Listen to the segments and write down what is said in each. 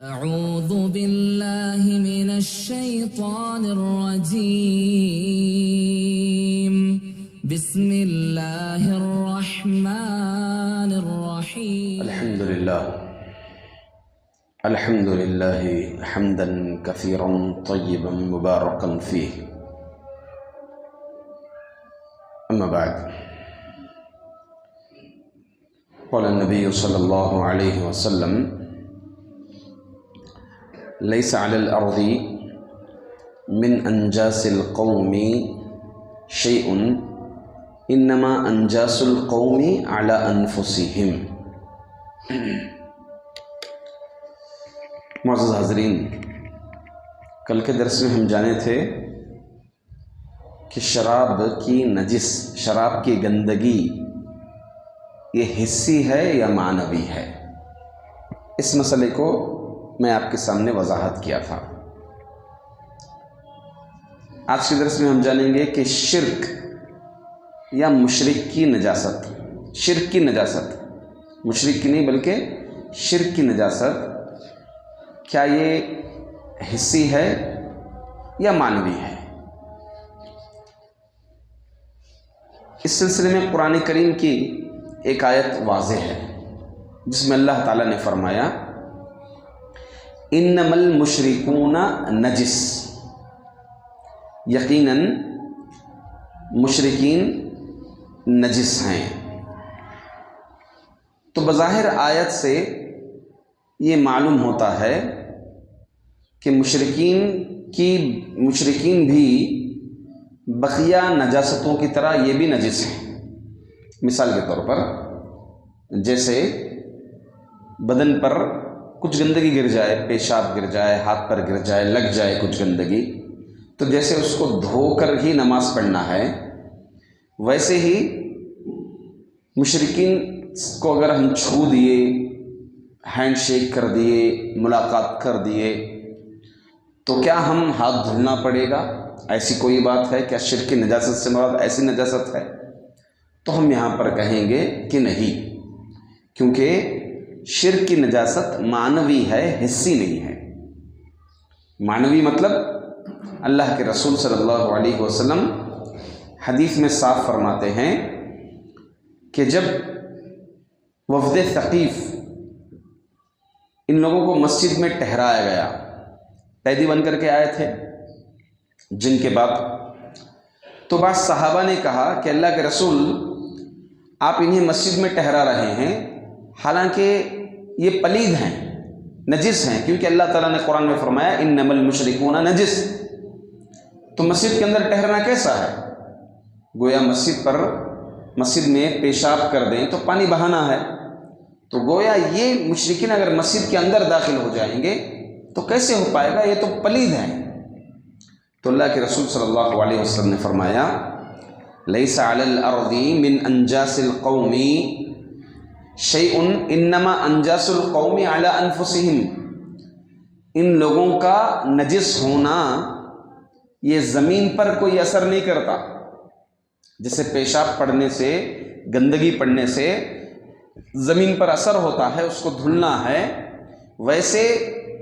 أعوذ بالله من الشيطان الرجيم بسم الله الرحمن الرحيم الحمد لله حمدا كثيرا طيبا مباركا فيه. أما بعد، قال النبي صلى الله عليه وسلم: ليس على الأرض من أنجاس القوم شيء إنما أنجاس القوم على أنفسهم. معزز حاضرین، کل کے درس میں ہم جانے تھے کہ شراب کی نجس، شراب کی گندگی یہ حسی ہے یا معنوی ہے. اس مسئلے کو میں آپ کے سامنے وضاحت کیا تھا. آج کے درس میں ہم جانیں گے کہ شرک یا مشرک کی نجاست، شرک کی نجاست، مشرک کی نہیں بلکہ شرک کی نجاست، کیا یہ حسی ہے یا معنوی ہے. اس سلسلے میں قرآن کریم کی ایک آیت واضح ہے جس میں اللہ تعالیٰ نے فرمایا: انما المشرکون نجس، یقیناً مشرکین نجس ہیں. تو بظاہر آیت سے یہ معلوم ہوتا ہے کہ مشرکین بھی بقیہ نجاستوں کی طرح یہ بھی نجس ہیں. مثال کے طور پر جیسے بدن پر کچھ گندگی گر جائے، پیشاب گر جائے، ہاتھ پر گر جائے، لگ جائے کچھ گندگی، تو جیسے اس کو دھو کر ہی نماز پڑھنا ہے، ویسے ہی مشرکین کو اگر ہم چھو دیے، ہینڈ شیک کر دیے، ملاقات کر دیے، تو کیا ہم ہاتھ دھلنا پڑے گا؟ ایسی کوئی بات ہے کیا؟ شرک کی نجاست سے مراد ایسی نجاست ہے؟ تو ہم یہاں پر کہیں گے کہ نہیں، کیونکہ شرک کی نجاست معنوی ہے، حسی نہیں ہے. معنوی مطلب اللہ کے رسول صلی اللہ علیہ وسلم حدیث میں صاف فرماتے ہیں کہ جب وفد ثقیف ان لوگوں کو مسجد میں ٹھہرایا گیا، قیدی بن کر کے آئے تھے جن کے بعد، تو بعض صحابہ نے کہا کہ اللہ کے رسول آپ انہیں مسجد میں ٹھہرا رہے ہیں، حالانکہ یہ پلید ہیں، نجس ہیں، کیونکہ اللہ تعالیٰ نے قرآن میں فرمایا انما المشرکون نجس. تو مسجد کے اندر ٹھہرنا کیسا ہے؟ گویا مسجد میں پیشاب کر دیں تو پانی بہانا ہے، تو گویا یہ مشرکین اگر مسجد کے اندر داخل ہو جائیں گے تو کیسے ہو پائے گا؟ یہ تو پلید ہیں. تو اللہ کے رسول صلی اللہ علیہ وسلم نے فرمایا: لیس علی الارض من انجاس القوم شیء انما انجاس القوم علی انفسہم. ان لوگوں کا نجس ہونا یہ زمین پر کوئی اثر نہیں کرتا. جیسے پیشاب پڑنے سے، گندگی پڑنے سے زمین پر اثر ہوتا ہے، اس کو دھلنا ہے، ویسے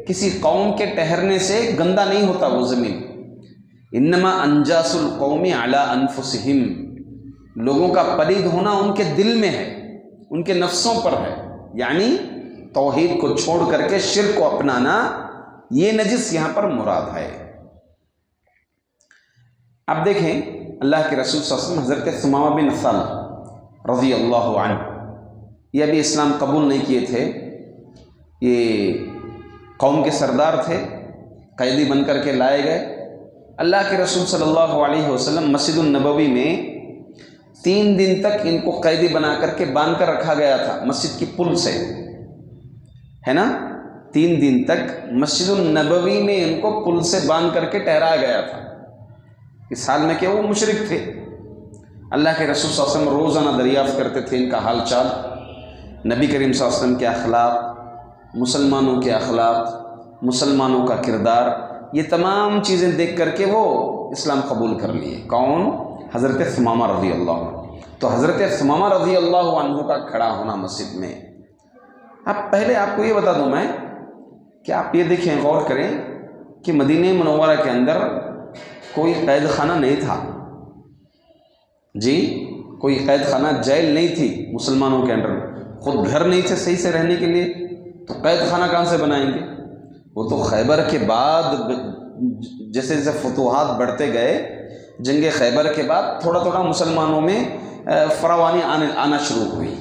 کسی قوم کے ٹھہرنے سے گندا نہیں ہوتا وہ زمین. انما انجاس القوم علی انفسہم، لوگوں کا پلید ہونا ان کے دل میں ہے، ان کے نفسوں پر ہے، یعنی توحید کو چھوڑ کر کے شرک کو اپنانا، یہ نجس یہاں پر مراد ہے. اب دیکھیں اللہ کے رسول صلی اللہ علیہ وسلم حضرت ثمامہ بن عفال رضی اللہ عنہ، یہ ابھی اسلام قبول نہیں کیے تھے، یہ قوم کے سردار تھے، قیدی بن کر کے لائے گئے. اللہ کے رسول صلی اللہ علیہ وسلم مسجد النبوی میں 3 دن تک ان کو قیدی بنا کر کے باندھ کر رکھا گیا تھا، مسجد کی پل سے، ہے نا. 3 دن تک مسجد النبوی میں ان کو پل سے باندھ کر کے ٹھہرایا گیا تھا. اس حال میں کہ وہ مشرک تھے. اللہ کے رسول صلی اللہ علیہ وسلم روزانہ دریافت کرتے تھے ان کا حال چال، نبی کریم صلی اللہ علیہ وسلم کے اخلاق، مسلمانوں کے اخلاق، مسلمانوں کا کردار، یہ تمام چیزیں دیکھ کر کے وہ اسلام قبول کر لیے. کون؟ حضرت ثمامہ رضی اللہ عنہ. تو حضرت ثمامہ رضی اللہ عنہ کا کھڑا ہونا مسجد میں. اب پہلے آپ کو یہ بتا دوں میں کہ آپ یہ دیکھیں، غور کریں کہ مدینہ منورہ کے اندر کوئی قید خانہ نہیں تھا، جی کوئی قید خانہ جیل نہیں تھی مسلمانوں کے اندر، خود گھر نہیں تھے صحیح سے رہنے کے لیے، تو قید خانہ کہاں سے بنائیں گے؟ وہ تو خیبر کے بعد جیسے جیسے فتوحات بڑھتے گئے، جنگ خیبر کے بعد تھوڑا تھوڑا مسلمانوں میں فراوانی آنا شروع ہوئی،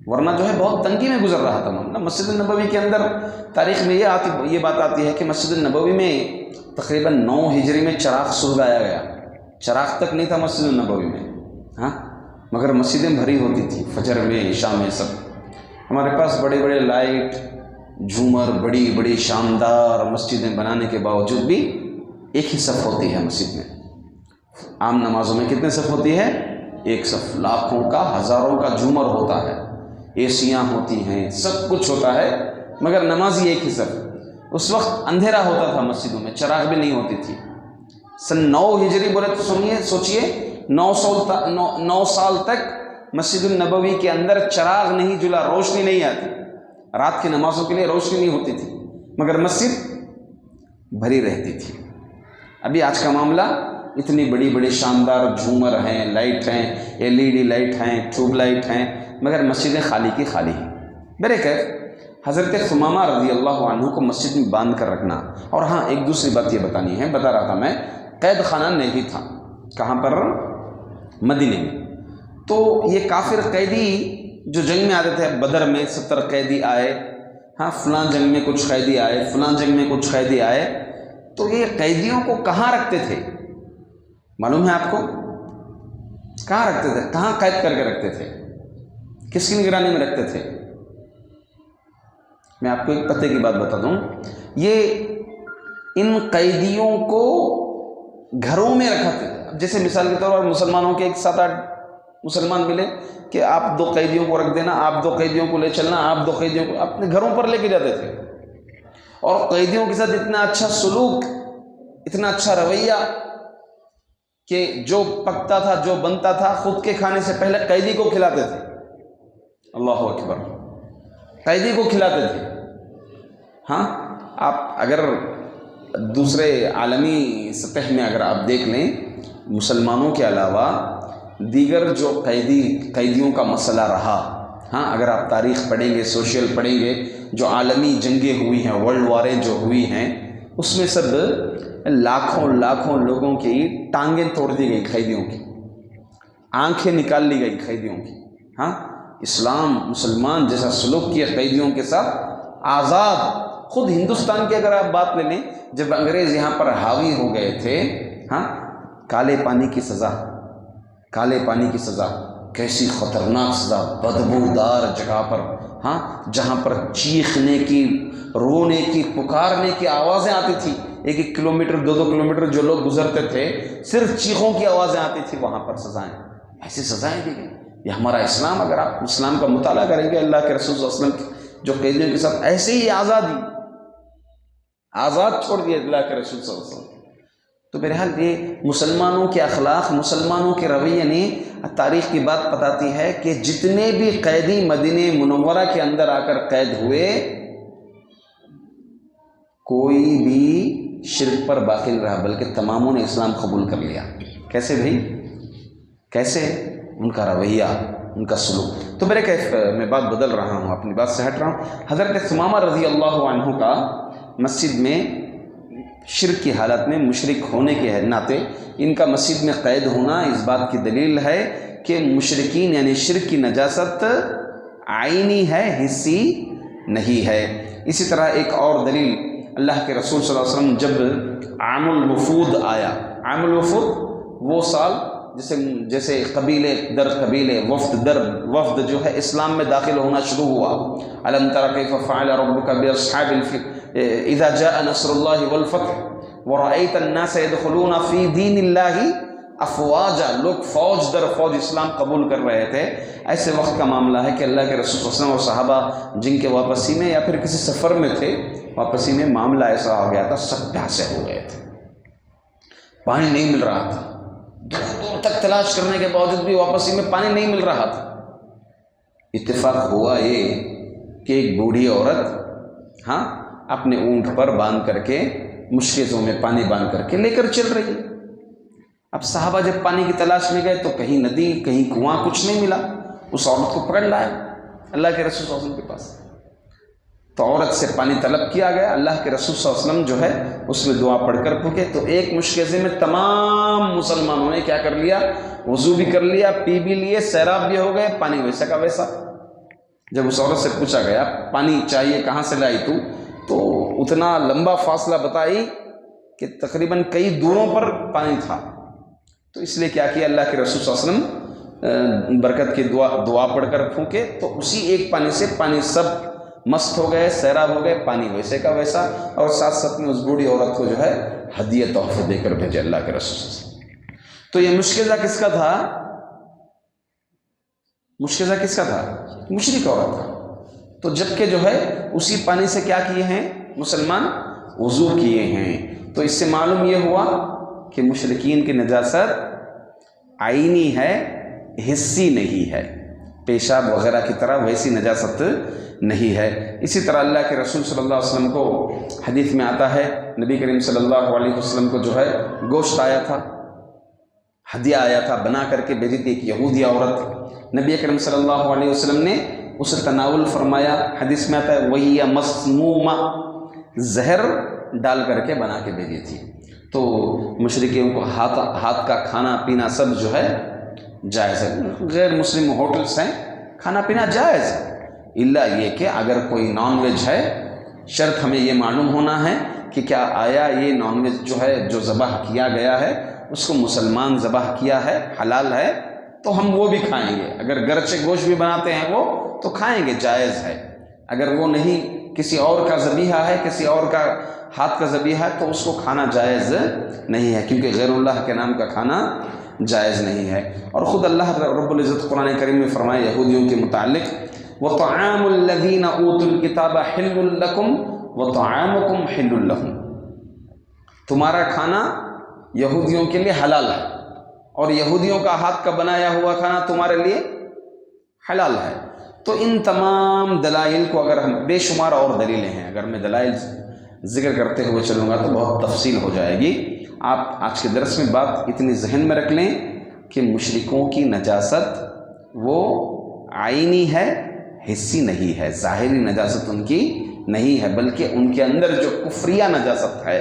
ورنہ جو ہے بہت تنگی میں گزر رہا تھا معاملہ۔ مسجد النبوی کے اندر تاریخ میں یہ بات آتی ہے کہ مسجد النبوی میں تقریباً 9 ہجری میں چراغ سلگایا گیا، چراغ تک نہیں تھا مسجد النبوی میں، ہاں، مگر مسجدیں بھری ہوتی تھی، فجر میں عشاء میں سب۔ ہمارے پاس بڑے بڑے لائٹ، جھومر، بڑی بڑی شاندار مسجدیں بنانے کے باوجود بھی ایک ہی صف ہوتی ہے مسجد میں۔ عام نمازوں میں کتنے صف ہوتی ہے؟ ایک صف، لاکھوں کا ہزاروں کا جھومر ہوتا ہے، اے سیاں ہوتی ہیں، سب کچھ ہوتا ہے، مگر نمازی ایک ہی صف۔ اس وقت اندھیرا ہوتا تھا مسجدوں میں، چراغ بھی نہیں ہوتی تھی۔ سن 9 ہجری بولے تو سوچئے 9 سال تک مسجد النبوی کے اندر چراغ نہیں جلا، روشنی نہیں آتی، رات کی نمازوں کے لیے روشنی نہیں ہوتی تھی، مگر مسجد بھری رہتی تھی۔ ابھی آج کا معاملہ، اتنی بڑی بڑی شاندار جھومر ہیں، لائٹ ہیں، LED لائٹ ہیں، ٹیوب لائٹ ہیں، مگر مسجدیں خالی کی خالی ہیں۔ بہرکیف حضرت ثمامہ رضی اللہ عنہ کو مسجد میں باندھ کر رکھنا، اور ہاں ایک دوسری بات یہ بتانی ہے، بتا رہا تھا میں، قید خانہ نہیں تھا، کہاں پر؟ مدینے میں۔ تو یہ کافر قیدی جو جنگ میں آتے تھے، بدر میں 70 قیدی آئے، ہاں فلاں جنگ میں کچھ قیدی آئے، فلاں جنگ میں کچھ قیدی آئے، تو یہ قیدیوں کو کہاں رکھتے تھے معلوم ہے آپ کو؟ کہاں رکھتے تھے؟ کہاں قید کر کے رکھتے تھے؟ کس کی نگرانی میں رکھتے تھے؟ میں آپ کو ایک پتے کی بات بتا دوں، یہ ان قیدیوں کو گھروں میں رکھا تھا۔ جیسے مثال کے طور پر مسلمانوں کے 7-8 مسلمان ملے کہ آپ 2 قیدیوں کو رکھ دینا، آپ 2 قیدیوں کو لے چلنا، آپ 2 قیدیوں کو اپنے گھروں پر لے کے جاتے تھے، اور قیدیوں کے ساتھ اتنا اچھا سلوک، اتنا اچھا رویہ کہ جو پکتا تھا، جو بنتا تھا، خود کے کھانے سے پہلے قیدی کو کھلاتے تھے۔ اللہ اکبر، قیدی کو کھلاتے تھے۔ ہاں، آپ اگر دوسرے عالمی سطح میں اگر آپ دیکھ لیں، مسلمانوں کے علاوہ دیگر جو قیدیوں کا مسئلہ رہا، ہاں اگر آپ تاریخ پڑھیں گے، سوشل پڑھیں گے، جو عالمی جنگیں ہوئی ہیں، ورلڈ واریں جو ہوئی ہیں، اس میں سب لاکھوں لوگوں کی ٹانگیں توڑ دی گئی، قیدیوں کی آنکھیں نکال لی گئی قیدیوں کی۔ ہاں، اسلام مسلمان جیسا سلوک کیا قیدیوں کے ساتھ، آزاد۔ خود ہندوستان کی اگر آپ بات لے لیں، جب انگریز یہاں پر حاوی ہو گئے تھے، ہاں، کالے پانی کی سزا، کالے پانی کی سزا، کیسی خطرناک سزا، بدبودار جگہ پر، ہاں، جہاں پر چیخنے کی، رونے کی، پکارنے کی آوازیں آتی تھی، 1-1 کلومیٹر 2-2 کلومیٹر جو لوگ گزرتے تھے، صرف چیخوں کی آوازیں آتی تھی، وہاں پر سزائیں، ایسی سزائیں دی گئی۔ یہ ہمارا اسلام، اگر آپ اسلام کا مطالعہ کریں گے، اللہ کے رسول صلی اللہ علیہ وسلم جو قیدیوں کے ساتھ ایسے ہی آزاد چھوڑ دیے اللہ کے رسول صلی اللہ علیہ وسلم، تو بہرحال یہ مسلمانوں کے اخلاق، مسلمانوں کے رویے نے تاریخ کی بات بتاتی ہے کہ جتنے بھی قیدی مدینہ منورہ کے اندر آ کر قید ہوئے، کوئی بھی شرک پر باقی نہیں رہا، بلکہ تماموں نے اسلام قبول کر لیا۔ کیسے بھائی؟ کیسے؟ ان کا رویہ، ان کا سلوک۔ تو میرے کیف میں بات بدل رہا ہوں، اپنی بات سے ہٹ رہا ہوں۔ حضرت ثمامہ رضی اللہ عنہ کا مسجد میں شرک کی حالت میں، مشرک ہونے کے ناطے ان کا مسجد میں قید ہونا اس بات کی دلیل ہے کہ مشرکین یعنی شرک کی نجاست عینی ہے، حسی نہیں ہے۔ اسی طرح ایک اور دلیل، اللہ کے رسول صلی اللہ علیہ وسلم جب عام الوفود آیا، عام الوفود وہ سال جیسے قبیلے در قبیلے، وفد در وفد جو ہے اسلام میں داخل ہونا شروع ہوا۔ الم تر کیف فعل ربک باصحاب الفیل اذا جاء نصر اللہ والفتح ورأیت الناس يدخلون فی دین اللہ افواجا، لوگ فوج در فوج اسلام قبول کر رہے تھے۔ ایسے وقت کا معاملہ ہے کہ اللہ کے رسول صلی اللہ علیہ وسلم اور صحابہ جن کے واپسی میں یا پھر کسی سفر میں تھے، واپسی میں معاملہ ایسا ہو گیا تھا، سب پیاسے ہو گئے تھے، پانی نہیں مل رہا تھا، دور تک تلاش کرنے کے باوجود بھی واپسی میں پانی نہیں مل رہا تھا۔ اتفاق ہوا یہ کہ ایک بوڑھی عورت، ہاں، اپنے اونٹ پر باندھ کر کے مشکزوں میں پانی باندھ کر کے لے کر چل رہی ہے۔ اب صحابہ جب پانی کی تلاش میں گئے تو کہیں ندی کہیں کنواں کچھ نہیں ملا، اس عورت کو پکڑ لائے اللہ کے رسول صلی اللہ علیہ وسلم کے پاس۔ تو عورت سے پانی طلب کیا گیا، اللہ کے رسول صلی اللہ علیہ وسلم جو ہے اس میں دعا پڑھ کر پھونکے تو ایک مشکزے میں تمام مسلمانوں نے کیا کر لیا، وضو بھی کر لیا، پی بھی لیے، سیراب بھی ہو گئے، پانی ویسا کا ویسا۔ جب اس عورت سے پوچھا گیا پانی چاہیے کہاں سے لائی تو اتنا لمبا فاصلہ بتائی کہ تقریباً کئی دوروں پر پانی تھا۔ تو اس لیے کیا کیا، اللہ کے رسول صلی اللہ علیہ وسلم برکت کی دعا پڑھ کر پھونکے تو اسی ایک پانی سے پانی سب مست ہو گئے، سیراب ہو گئے، پانی ویسے کا ویسا، اور ساتھ ساتھ میں اس بوڑھی عورت کو جو ہے ہدیہ تحفہ دے کر بھیجے اللہ کے رسول صلی اللہ علیہ وسلم۔ تو یہ مشکزہ کس کا تھا؟ مشکزہ کس کا تھا؟ مشرک عورت کا۔ تو جبکہ جو ہے اسی پانی سے کیا کیے ہیں مسلمان، وضو کیے ہیں۔ تو اس سے معلوم یہ ہوا کہ مشرکین کی نجاست عینی ہے، حسی نہیں ہے، پیشاب وغیرہ کی طرح ویسی نجاست نہیں ہے۔ اسی طرح اللہ کے رسول صلی اللہ علیہ وسلم کو حدیث میں آتا ہے، نبی کریم صلی اللہ علیہ وسلم کو جو ہے گوشت آیا تھا، ہدیہ آیا تھا، بنا کر کے بھیجی تھی ایک یہودی عورت۔ نبی کریم صلی اللہ علیہ وسلم نے اسے تناول فرمایا، حدیث میں آتا ہے وہی مسمومہ، زہر ڈال کر کے بنا کے بھیجی تھی۔ تو مشرکین کو ہاتھ کا کھانا پینا سب جو ہے جائز ہے، غیر مسلم ہوٹلس ہیں کھانا پینا جائز ہے، الا یہ کہ اگر کوئی نان ویج ہے، شرط ہمیں یہ معلوم ہونا ہے کہ کیا آیا یہ نان ویج جو ہے جو ذبح کیا گیا ہے اس کو مسلمان ذبح کیا ہے، حلال ہے تو ہم وہ بھی کھائیں گے، اگر گرچہ گوشت بھی بناتے ہیں وہ تو کھائیں گے، جائز ہے۔ اگر وہ نہیں کسی اور کا ذبیحہ ہے، کسی اور کا ہاتھ کا ذبیحہ ہے تو اس کو کھانا جائز نہیں ہے، کیونکہ غیر اللہ کے نام کا کھانا جائز نہیں ہے۔ اور خود اللہ رب العزت قرآن کریم میں فرمایا یہودیوں کے متعلق وَطَعَامُ الَّذِينَ أُوتُوا الْكِتَابَ حِلٌّ لَكُمْ وَطَعَامُكُمْ حِلٌّ لَهُمْ، تمہارا کھانا یہودیوں کے لیے حلال ہے اور یہودیوں کا ہاتھ کا بنایا ہوا کھانا تمہارے لیے حلال ہے۔ تو ان تمام دلائل کو اگر ہم، بے شمار اور دلیلیں ہیں، اگر میں دلائل ذکر کرتے ہوئے چلوں گا تو بہت تفصیل ہو جائے گی۔ آپ آج کے درس میں بات اتنی ذہن میں رکھ لیں کہ مشرکوں کی نجاست وہ عینی ہے، حسی نہیں ہے، ظاہری نجاست ان کی نہیں ہے، بلکہ ان کے اندر جو کفریہ نجاست ہے،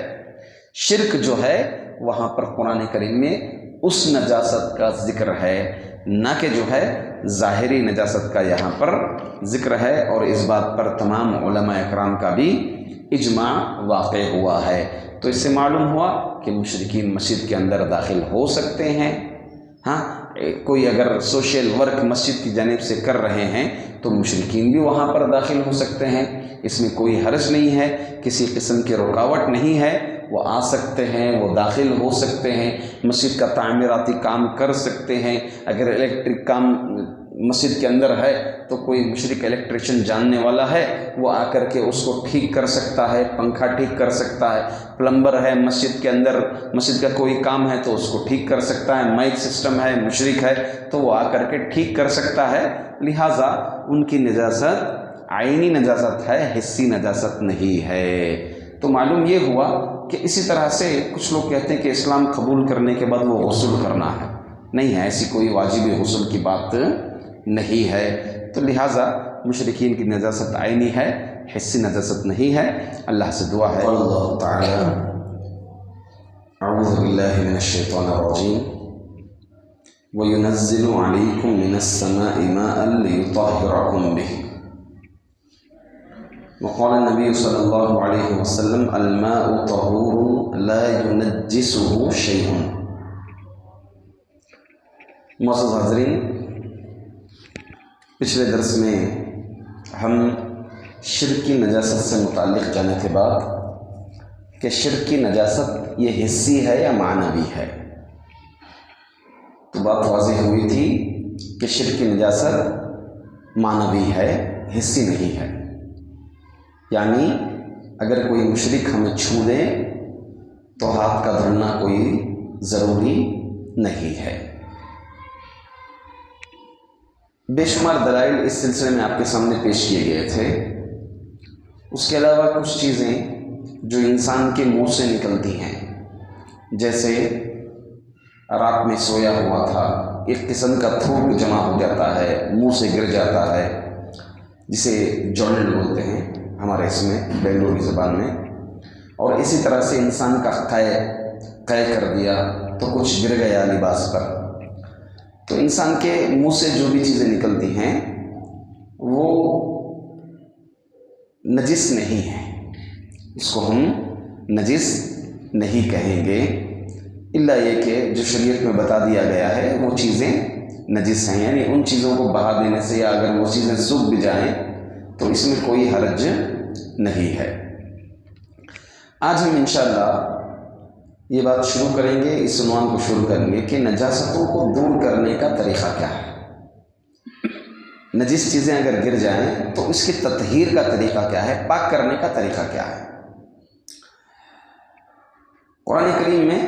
شرک جو ہے، وہاں پر قرآن کریم میں اس نجاست کا ذکر ہے، نہ کہ جو ہے ظاہری نجاست کا یہاں پر ذکر ہے۔ اور اس بات پر تمام علماء اکرام کا بھی اجماع واقع ہوا ہے۔ تو اس سے معلوم ہوا کہ مشرکین مسجد کے اندر داخل ہو سکتے ہیں، ہاں کوئی اگر سوشل ورک مسجد کی جانب سے کر رہے ہیں تو مشرکین بھی وہاں پر داخل ہو سکتے ہیں، اس میں کوئی حرج نہیں ہے، کسی قسم کی رکاوٹ نہیں ہے، وہ آ سکتے ہیں، وہ داخل ہو سکتے ہیں، مسجد کا تعمیراتی کام کر سکتے ہیں۔ اگر الیکٹرک کام مسجد کے اندر ہے تو کوئی مشرک الیکٹریشین جاننے والا ہے، وہ آ کر کے اس کو ٹھیک کر سکتا ہے، پنکھا ٹھیک کر سکتا ہے، پلمبر ہے مسجد کے اندر، مسجد کا کوئی کام ہے تو اس کو ٹھیک کر سکتا ہے، مائک سسٹم ہے، مشرک ہے تو وہ آ کر کے ٹھیک کر سکتا ہے۔ لہٰذا ان کی نجاست عینی نجاست ہے، حسی نجاست نہیں ہے۔ تو معلوم یہ ہوا کہ اسی طرح سے کچھ لوگ کہتے ہیں کہ اسلام قبول کرنے کے بعد وہ غسل کرنا ہے، نہیں ہے، ایسی کوئی واجب غسل کی بات نہیں ہے۔ تو لہٰذا مشرکین کی نجاست عینی ہے، حسی نجاست نہیں ہے۔ اللہ سے دعا ہے، اللہ تعالی اعوذ باللہ من الشیطان الرجیم وَيُنَزِّلُ عَلَيْكُم مِّنَ السَّمَاءِ مَاءً لِّيُطَهِّرَكُم بِهِ وقال النبي صلی اللہ علیہ وسلم الماء طہور لا ينجسه شیء۔ معزز حاضرین، پچھلے درس میں ہم شرک کی نجاست سے متعلق جانے کے بعد کہ شرک کی نجاست یہ حسی ہے یا معنوی ہے، تو بات واضح ہوئی تھی کہ شرک کی نجاست معنوی ہے، حسی نہیں ہے۔ یعنی اگر کوئی مشرک ہمیں چھو دے تو ہاتھ کا دھلنا کوئی ضروری نہیں ہے۔ بے شمار دلائل اس سلسلے میں آپ کے سامنے پیش کیے گئے تھے۔ اس کے علاوہ کچھ چیزیں جو انسان کے منہ سے نکلتی ہیں، جیسے رات میں سویا ہوا تھا، ایک قسم کا تھوک جمع ہو جاتا ہے، منہ سے گر جاتا ہے، جسے جوئنٹ بولتے ہیں ہمارے اس میں بنگلوری زبان میں، اور اسی طرح سے انسان کا قے کر دیا تو کچھ گر گیا لباس پر. تو انسان کے منہ سے جو بھی چیزیں نکلتی ہیں وہ نجس نہیں ہیں، اس کو ہم نجس نہیں کہیں گے، الا یہ کہ جو شریعت میں بتا دیا گیا ہے وہ چیزیں نجس ہیں، یعنی ان چیزوں کو بہا دینے سے یا اگر وہ چیزیں سوکھ بھی جائیں تو اس میں کوئی حرج نہیں ہے. آج ہم انشاءاللہ یہ بات شروع کریں گے، اس عنوان کو شروع کریں گے کہ نجاستوں کو دور کرنے کا طریقہ کیا ہے. نجس چیزیں اگر گر جائیں تو اس کی تطہیر کا طریقہ کیا ہے، پاک کرنے کا طریقہ کیا ہے. قرآن کریم میں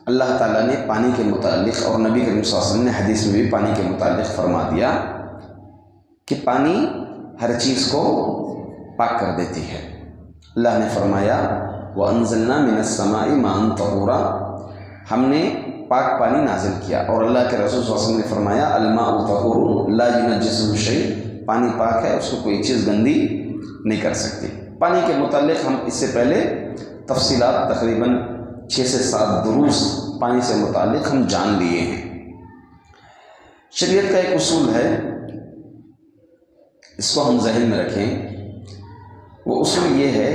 اللہ تعالیٰ نے پانی کے متعلق اور نبی کریم صلی اللہ علیہ وسلم نے حدیث میں بھی پانی کے متعلق فرما دیا کہ پانی ہر چیز کو پاک کر دیتی ہے. اللہ نے فرمایا وَأَنزَلْنَا مِنَ السَّمَاءِ مَاءً طَهُورًا، ہم نے پاک پانی نازل کیا. اور اللہ کے رسول صلی اللہ علیہ وسلم نے فرمایا الماء طہور لا ينجسه شيء، پانی پاک ہے، اس کو کوئی چیز گندی نہیں کر سکتی. پانی کے متعلق ہم اس سے پہلے تفصیلات تقریباً 6 سے 7 دروس پانی سے متعلق ہم جان لیے ہیں. شریعت کا ایک اصول ہے، اس کو ہم ذہن میں رکھیں. وہ اصول یہ ہے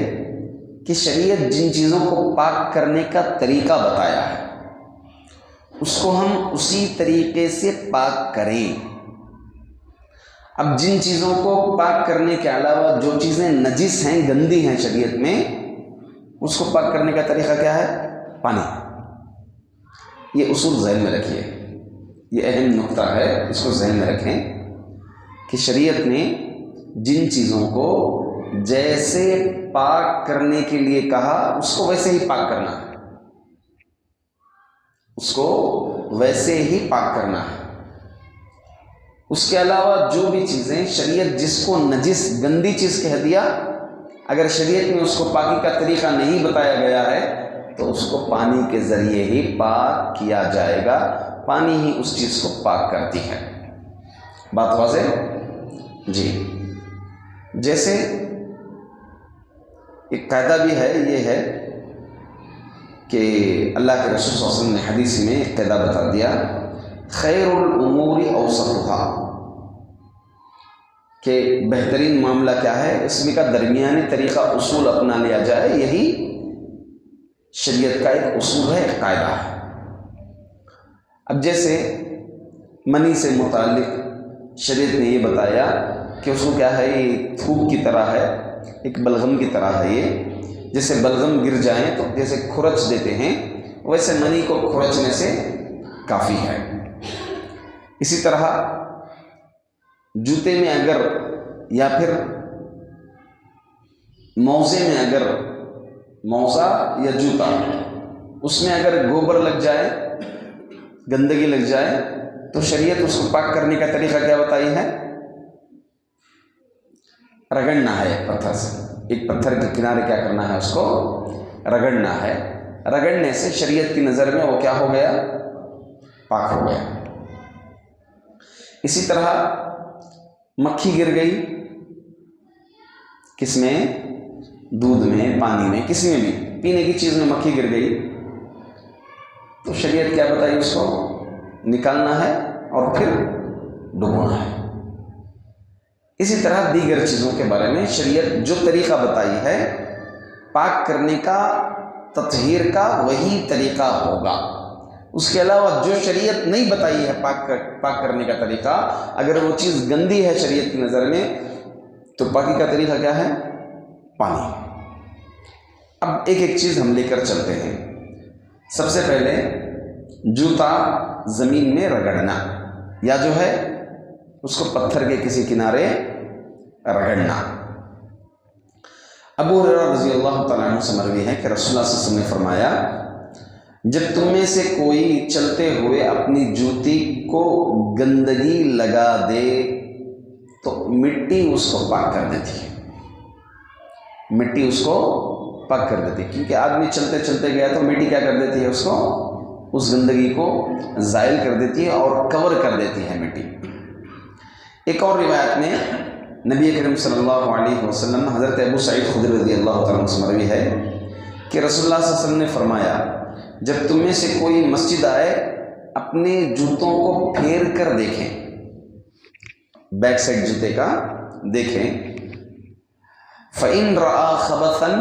کہ شریعت جن چیزوں کو پاک کرنے کا طریقہ بتایا ہے اس کو ہم اسی طریقے سے پاک کریں. اب جن چیزوں کو پاک کرنے کے علاوہ جو چیزیں نجس ہیں، گندی ہیں شریعت میں، اس کو پاک کرنے کا طریقہ کیا ہے؟ پانی. یہ اصول ذہن میں رکھیے، یہ اہم نقطہ ہے، اس کو ذہن میں رکھیں کہ شریعت نے جن چیزوں کو جیسے پاک کرنے کے لیے کہا اس کو ویسے ہی پاک کرنا ہے، اس کو ویسے ہی پاک کرنا ہے. اس کے علاوہ جو بھی چیزیں شریعت جس کو نجس گندی چیز کہہ دیا، اگر شریعت میں اس کو پاکی کا طریقہ نہیں بتایا گیا ہے تو اس کو پانی کے ذریعے ہی پاک کیا جائے گا. پانی ہی اس چیز کو پاک کرتی ہے. بات واضح؟ جی. جیسے ایک قاعدہ بھی ہے، یہ ہے کہ اللہ کے رسول صلی اللہ علیہ وسلم نے حدیث میں ایک قاعدہ بتا دیا خیر الامور اوسطها، کہ بہترین معاملہ کیا ہے، اس میں کا درمیانی طریقہ اصول اپنا لیا جائے. یہی شریعت کا ایک اصول ہے، ایک قاعدہ ہے. اب جیسے منی سے متعلق شریعت نے یہ بتایا کہ اس کو کیا ہے، یہ تھوک کی طرح ہے، ایک بلغم کی طرح ہے. یہ جیسے بلغم گر جائیں تو جیسے کھرچ دیتے ہیں، ویسے منی کو کھرچنے سے کافی ہے. اسی طرح جوتے میں اگر یا پھر موزے میں اگر موزہ یا جوتا اس میں اگر گوبر لگ جائے، گندگی لگ جائے تو شریعت اس کو پاک کرنے کا طریقہ کیا بتائی ہے؟ رگڑنا ہے ایک پتھر سے. ایک پتھر کے کنارے کیا کرنا ہے؟ اس کو رگڑنا ہے. رگڑنے سے شریعت کی نظر میں وہ کیا ہو گیا؟ پاک ہو گیا. اسی طرح مکھی گر گئی، کس میں؟ دودھ میں، پانی میں، کسی میں بھی پینے کی چیز میں مکھی گر گئی تو شریعت کیا بتائی؟ اس کو نکالنا ہے اور پھر ڈبونا ہے. اسی طرح دیگر چیزوں کے بارے میں شریعت جو طریقہ بتائی ہے پاک کرنے کا، تطہیر کا، وہی طریقہ ہوگا. اس کے علاوہ جو شریعت نہیں بتائی ہے پاک کرنے کا طریقہ، اگر وہ چیز گندی ہے شریعت کی نظر میں تو پاکی کا طریقہ کیا ہے؟ پانی. اب ایک ایک چیز ہم لے کر چلتے ہیں. سب سے پہلے جوتا زمین میں رگڑنا، یا جو ہے اس کو پتھر کے کسی کنارے رگڑنا. ابو ہریرہ رضی اللہ تعالیٰ عنہ سے مروی ہے کہ رسول اللہ صلی اللہ علیہ وسلم نے فرمایا جب تم میں سے کوئی چلتے ہوئے اپنی جوتی کو گندگی لگا دے تو مٹی اس کو پاک کر دیتی ہے. مٹی اس کو پاک کر دیتی ہے، کیونکہ آدمی چلتے چلتے گیا تو مٹی کیا کر دیتی ہے، اس کو، اس گندگی کو زائل کر دیتی ہے اور کور کر دیتی ہے مٹی۔ ایک اور روایت میں نبی کریم صلی اللہ علیہ وسلم، حضرت ابو سعید خدری رضی اللہ تعالیٰ عنہ سے مروی ہے کہ رسول اللہ صلی اللہ علیہ وسلم نے فرمایا، جب تم میں سے کوئی مسجد آئے اپنے جوتوں کو پھیر کر دیکھیں، بیک سائڈ جوتے کا دیکھیں، فَإِن رَأَى خَبَثًا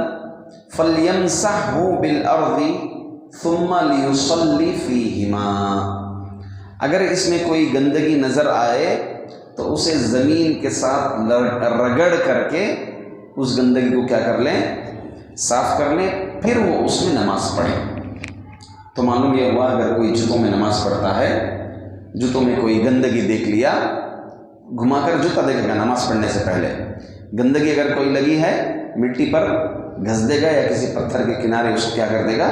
فَلْيَمْسَحْهُ بِالْأَرْضِ ثُمَّ لِيُصَلِّ فِيهِمَا، اگر اس میں کوئی گندگی نظر آئے تو اسے زمین کے ساتھ رگڑ کر کے اس گندگی کو کیا کر لیں، صاف کر لیں، پھر وہ اس میں نماز پڑھیں۔ تو معلوم یہ ہوا اگر کوئی جوتوں میں نماز پڑھتا ہے، جوتوں میں کوئی گندگی دیکھ لیا، گھما کر جوتا دیکھے گا نماز پڑھنے سے پہلے، گندگی اگر کوئی لگی ہے مٹی پر گھس دے گا یا کسی پتھر کے کنارے اس کو کیا کر دے گا،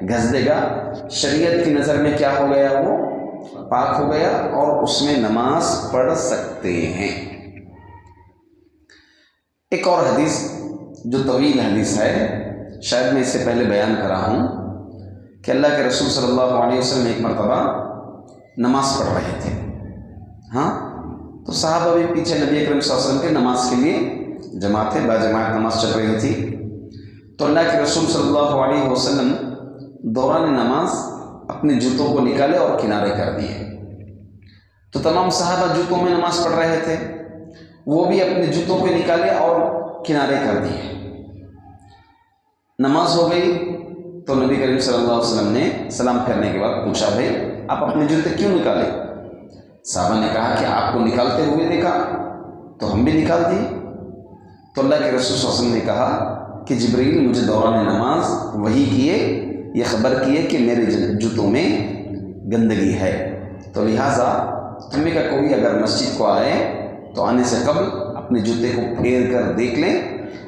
گھس دے گا، شریعت کی نظر میں کیا ہو گیا، وہ پاک ہو گیا اور اس میں نماز پڑھ سکتے ہیں۔ ایک اور حدیث جو طویل حدیث ہے، شاید میں اس سے پہلے بیان کرا ہوں کہ اللہ کے رسول صلی اللہ علیہ وسلم ایک مرتبہ نماز پڑھ رہے تھے، ہاں، تو صحابہ بھی پیچھے نبی کریم صلی اللہ علیہ وسلم کے نماز کے لیے جماعت تھے، باجماعت نماز چل رہی تھی، تو اللہ کے رسول صلی اللہ علیہ وسلم دوران نماز اپنے جوتوں کو نکالے اور کنارے کر دیے، تو تمام صحابہ جوتوں میں نماز پڑھ رہے تھے، وہ بھی اپنے جوتوں کو نکالے اور کنارے کر دیے۔ نماز ہو گئی تو نبی کریم صلی اللہ علیہ وسلم نے سلام پھیرنے کے بعد پوچھا، بھائی آپ اپنے جوتے کیوں نکالے؟ صحابہ نے کہا کہ آپ کو نکالتے ہوئے دیکھا تو ہم بھی نکال دیے۔ تو اللہ کے رسول صلی اللہ علیہ وسلم نے کہا کہ جبریل مجھے دوران نماز وحی کیے، یہ خبر کیے کہ میرے جوتوں میں گندگی ہے، تو لہٰذا تمہیں کا کوئی اگر مسجد کو آئے تو آنے سے قبل اپنے جوتے کو پھیر کر دیکھ لیں،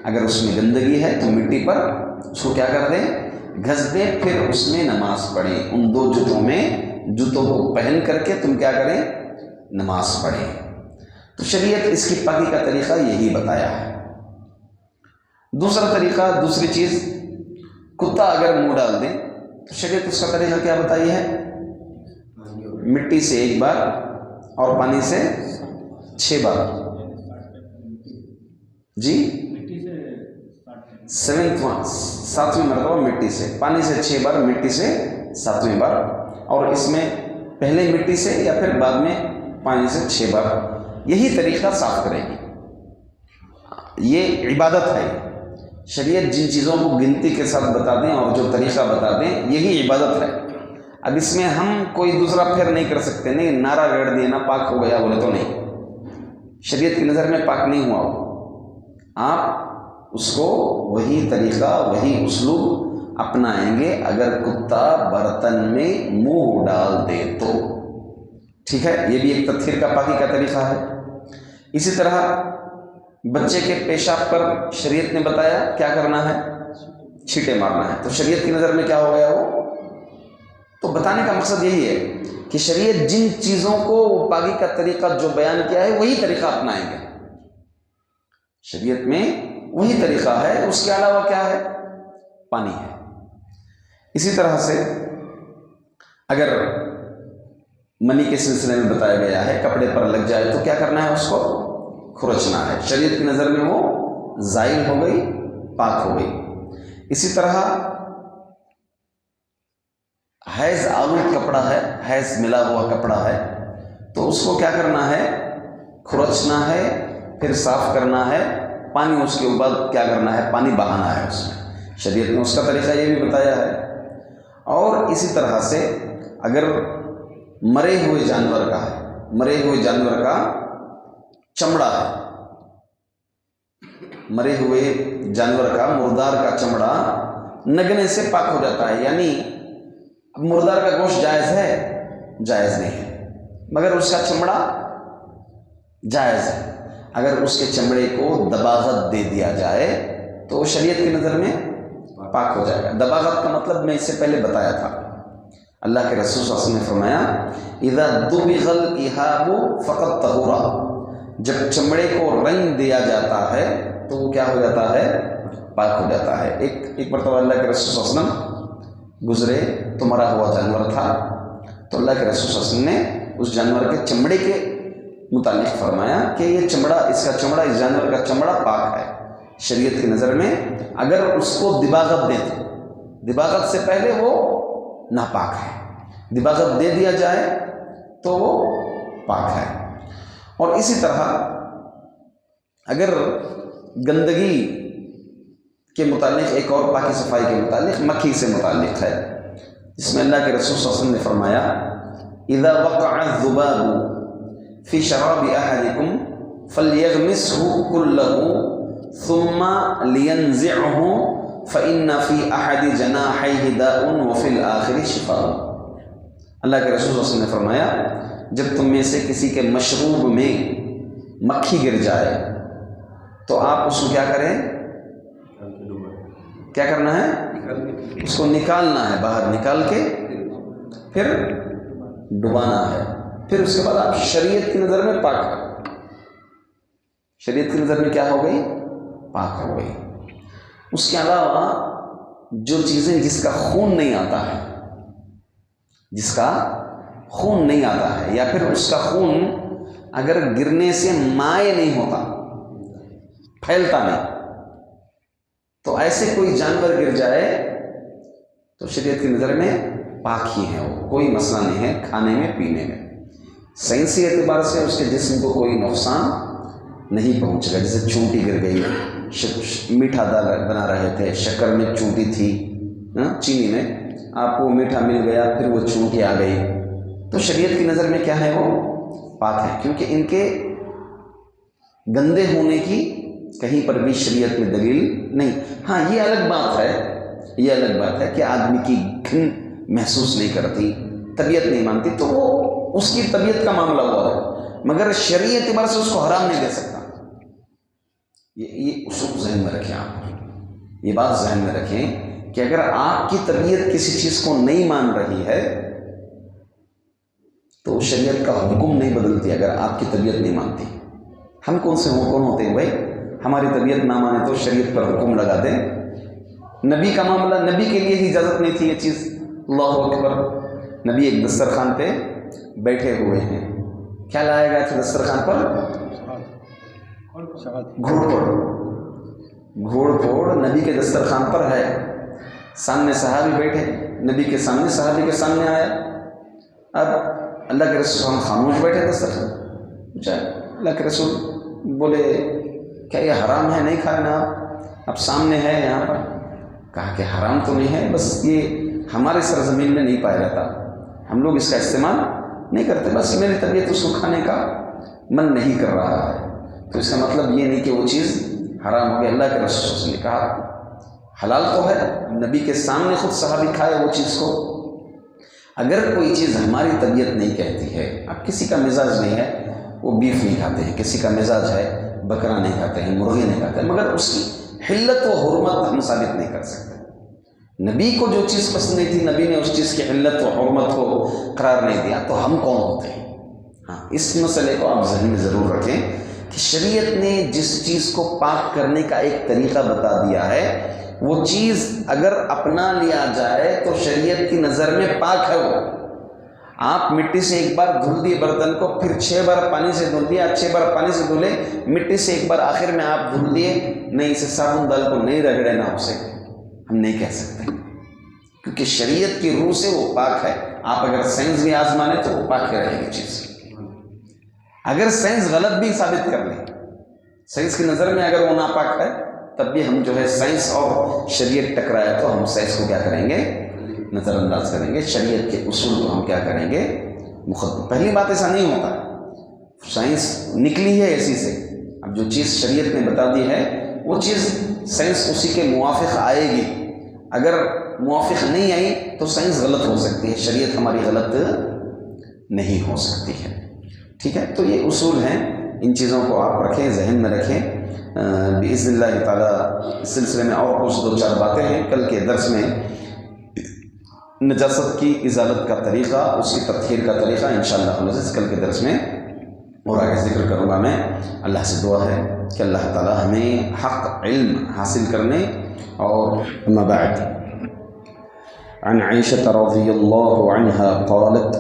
اگر اس میں گندگی ہے تو مٹی پر اس کو کیا کر دیں، گھس دیں، پھر اس میں نماز پڑھیں۔ ان دو جوتوں میں، جوتوں کو پہن کر کے تم کیا کریں، نماز پڑھیں۔ تو شریعت اس کی پاکی کا طریقہ یہی بتایا ہے۔ دوسرا طریقہ، دوسری چیز، کتا اگر منہ ڈال دیں تو شریعت اس کا طریقہ کیا بتائی ہے، مٹی سے 1 بار اور پانی سے 6 بار، جی 7ویں مرتبہ مٹی سے، پانی سے 6 بار، مٹی سے 7ویں بار، اور اس میں پہلے مٹی سے یا پھر بعد میں پانی سے 6 بار، یہی طریقہ صاف کرے گی۔ یہ عبادت ہے، شریعت جن چیزوں کو گنتی کے ساتھ بتا دیں اور جو طریقہ بتا دیں یہی عبادت ہے۔ اب اس میں ہم کوئی دوسرا پھر نہیں کر سکتے، نہیں نعرہ گڑھ دینا پاک ہو گیا بولے تو نہیں، شریعت کی نظر میں پاک نہیں ہوا ہو، آپ اس کو وہی طریقہ، وہی اسلوب اپنائیں گے اگر کتا برتن میں منہ ڈال دے تو، ٹھیک ہے، یہ بھی ایک تطہیر کا پاکی کا طریقہ ہے۔ اسی طرح بچے کے پیشاب پر شریعت نے بتایا کیا کرنا ہے، چھینٹے مارنا ہے، تو شریعت کی نظر میں کیا ہو گیا وہ، تو بتانے کا مقصد یہی ہے کہ شریعت جن چیزوں کو پاکی کا طریقہ جو بیان کیا ہے وہی طریقہ اپنائیں گے، شریعت میں وہی طریقہ ہے، اس کے علاوہ کیا ہے، پانی ہے۔ اسی طرح سے اگر منی کے سلسلے میں بتایا گیا ہے کپڑے پر لگ جائے تو کیا کرنا ہے، اس کو کھرچنا ہے، شریعت کی نظر میں وہ زائل ہو گئی، پاک ہو گئی۔ اسی طرح حیض آلود کپڑا ہے، حیض ملا ہوا کپڑا ہے، تو اس کو کیا کرنا ہے، کھرچنا ہے، پھر صاف کرنا ہے، پانی اس کے بعد کیا کرنا ہے، پانی بہانا ہے اس میں، شریعت نے اس کا طریقہ یہ بھی بتایا ہے۔ اور اسی طرح سے اگر مرے ہوئے جانور کا ہے، مرے ہوئے جانور کا چمڑا ہے، مرے ہوئے جانور کا، مردار کا چمڑا نگنے سے پاک ہو جاتا ہے، یعنی اب مردار کا گوشت جائز ہے، جائز نہیں ہے، مگر اس کا چمڑا جائز ہے۔ اگر اس کے چمڑے کو دباغت دے دیا جائے تو شریعت کی نظر میں پاک ہو جائے گا۔ دباغت کا مطلب میں اس سے پہلے بتایا تھا، اللہ کے رسول صلی اللہ علیہ وسلم نے فرمایا اذا دبغ الإهاب فقد طهورا، جب چمڑے کو رنگ دیا جاتا ہے تو وہ کیا ہو جاتا ہے، پاک ہو جاتا ہے۔ ایک مرتبہ اللہ کے رسول صلی اللہ علیہ وسلم گزرے تو مرا ہوا جانور تھا، تو اللہ کے رسول صلی اللہ علیہ وسلم نے اس جانور کے چمڑے کے متعلق فرمایا کہ یہ چمڑا، اس کا چمڑا، اس جانور کا چمڑا پاک ہے۔ شریعت کی نظر میں اگر اس کو دباغت دے دیں، دباغت سے پہلے وہ ناپاک ہے، دباغت دے دیا جائے تو وہ پاک ہے۔ اور اسی طرح اگر گندگی کے متعلق ایک اور پاکی صفائی کے متعلق مکھی سے متعلق ہے، جس میں اللہ کے رسول صلی اللہ علیہ وسلم نے فرمایا اذا وقع الذباب في شراب احدكم فليغمسه كله ثم لينزعه فإن في أحد جناحيه داء وفي الآخر شفاء۔ اللہ کے رسول صلی اللہ علیہ وسلم نے فرمایا جب تم میں سے کسی کے مشروب میں مکھی گر جائے تو آپ اس کو کیا کریں، کیا کرنا ہے، اس کو نکالنا ہے، باہر نکال کے پھر ڈبانا ہے، پھر اس کے بعد آپ شریعت کی نظر میں پاک ہے، شریعت کی نظر میں کیا ہو گئی، پاک ہو گئی۔ اس کے علاوہ جو چیزیں جس کا خون نہیں آتا ہے، جس کا خون نہیں آتا ہے، یا پھر اس کا خون اگر گرنے سے مائع نہیں ہوتا، پھیلتا نہیں، تو ایسے کوئی جانور گر جائے تو شریعت کی نظر میں پاک ہی ہے، وہ کوئی مسئلہ نہیں ہے کھانے میں پینے میں، سائنسی اعتبار سے اس کے جسم کو کوئی نقصان نہیں پہنچے گا۔ جیسے چونٹی گر گئی، میٹھا دال بنا رہے تھے، شکر میں چونٹی تھی، چینی میں آپ کو میٹھا مل گیا، پھر وہ چونٹی آ گئی، تو شریعت کی نظر میں کیا ہے، وہ پاک ہے، کیونکہ ان کے گندے ہونے کی کہیں پر بھی شریعت میں دلیل نہیں۔ ہاں یہ الگ بات ہے، یہ الگ بات ہے کہ آدمی کی گھن محسوس نہیں کرتی، طبیعت نہیں مانتی، تو وہ اس کی طبیعت کا معاملہ ہوا ہے، مگر شرعی اعتبار سے اس کو حرام نہیں دے سکتا۔ یہ اصول ذہن میں رکھیں، آپ یہ بات ذہن میں رکھیں کہ اگر آپ کی طبیعت کسی چیز کو نہیں مان رہی ہے تو شریعت کا حکم نہیں بدلتی۔ اگر آپ کی طبیعت نہیں مانتی، ہم کون ہوتے ہیں بھائی، ہماری طبیعت نہ مانے تو شریعت پر حکم لگا دیں۔ نبی کا معاملہ، نبی کے لیے ہی اجازت نہیں تھی یہ چیز، اللہ اکبر، نبی ایک دسترخوان پہ بیٹھے ہوئے ہیں، کیا لایا گیا تھا دسترخوان پر، گھوڑ پھوڑ نبی کے دسترخوان پر ہے، سامنے صحابی بیٹھے، نبی کے سامنے، صحابی کے سامنے آیا، اب اللہ کے رسول خاموش بیٹھے دسترخوان، پوچھا اللہ کے رسول بولے کیا یہ حرام ہے، نہیں کھانا آپ، اب سامنے ہے یہاں پر، کہا کہ حرام تو نہیں ہے، بس یہ ہمارے سرزمین میں نہیں پایا جاتا، ہم لوگ اس کا استعمال نہیں کرتے، بس میری طبیعت اس کو کھانے کا من نہیں کر رہا ہے، تو اس کا مطلب یہ نہیں کہ وہ چیز حرام ہو گئی۔ اللہ کے رسول نے کہا حلال تو ہے، نبی کے سامنے خود صحابی کھائے وہ چیز کو۔ اگر کوئی چیز ہماری طبیعت نہیں کہتی ہے، اب کسی کا مزاج نہیں ہے وہ بیف نہیں کھاتے ہیں، کسی کا مزاج ہے بکرا نہیں کھاتے ہیں، مرغی نہیں کھاتے ہیں، مگر اس کی حلت و حرمت ہم ثابت نہیں کر سکتے۔ نبی کو جو چیز پسند نہیں تھی، نبی نے اس چیز کی حلت و حرمت کو قرار نہیں دیا، تو ہم کون ہوتے ہیں؟ ہاں، اس مسئلے کو آپ ذہن میں ضرور رکھیں کہ شریعت نے جس چیز کو پاک کرنے کا ایک طریقہ بتا دیا ہے، وہ چیز اگر اپنا لیا جائے تو شریعت کی نظر میں پاک ہے۔ وہ آپ مٹی سے ایک بار دھل دیے برتن کو، پھر 6 بار پانی سے دھل دیا، 6 بار پانی سے دھلے، مٹی سے ایک بار آخر میں آپ دھل دیے، نہیں اسے صابن ڈال کو نہیں رگڑے نہ اسے، ہم نہیں کہہ سکتے، کیونکہ شریعت کی روح سے وہ پاک ہے۔ آپ اگر سائنس بھی آزمانے تو وہ پاک رہے گی چیز۔ اگر سائنس غلط بھی ثابت کر لے، سائنس کی نظر میں اگر وہ ناپاک ہے، تب بھی ہم جو ہے سائنس اور شریعت ٹکرایا تو ہم سائنس کو کیا کریں گے، نظر انداز کریں گے، شریعت کے اصول کو ہم کیا کریں گے، مخدم۔ پہلی بات ایسا نہیں ہوتا، سائنس نکلی ہے اسی سے، اب جو چیز شریعت نے بتا دی ہے وہ چیز سائنس اسی کے موافق آئے گی، اگر موافق نہیں آئی تو سائنس غلط ہو سکتی ہے، شریعت ہماری غلط نہیں ہو سکتی ہے، ٹھیک ہے۔ تو یہ اصول ہیں، ان چیزوں کو آپ رکھیں، ذہن میں رکھیں، باذن اللہ تعالیٰ۔ اس سلسلے میں اور کچھ 2-4 باتیں ہیں، کل کے درس میں نجاست کی ازالت کا طریقہ، اس کی تطہیر کا طریقہ انشاءاللہ کل کے درس میں اور آگے ذکر کروں گا میں. اللہ سے دعا ہے کہ اللہ تعالی ہمیں حق علم حاصل کرنے. اور اما بعد، عن عائشة رضی اللہ عنہا قالت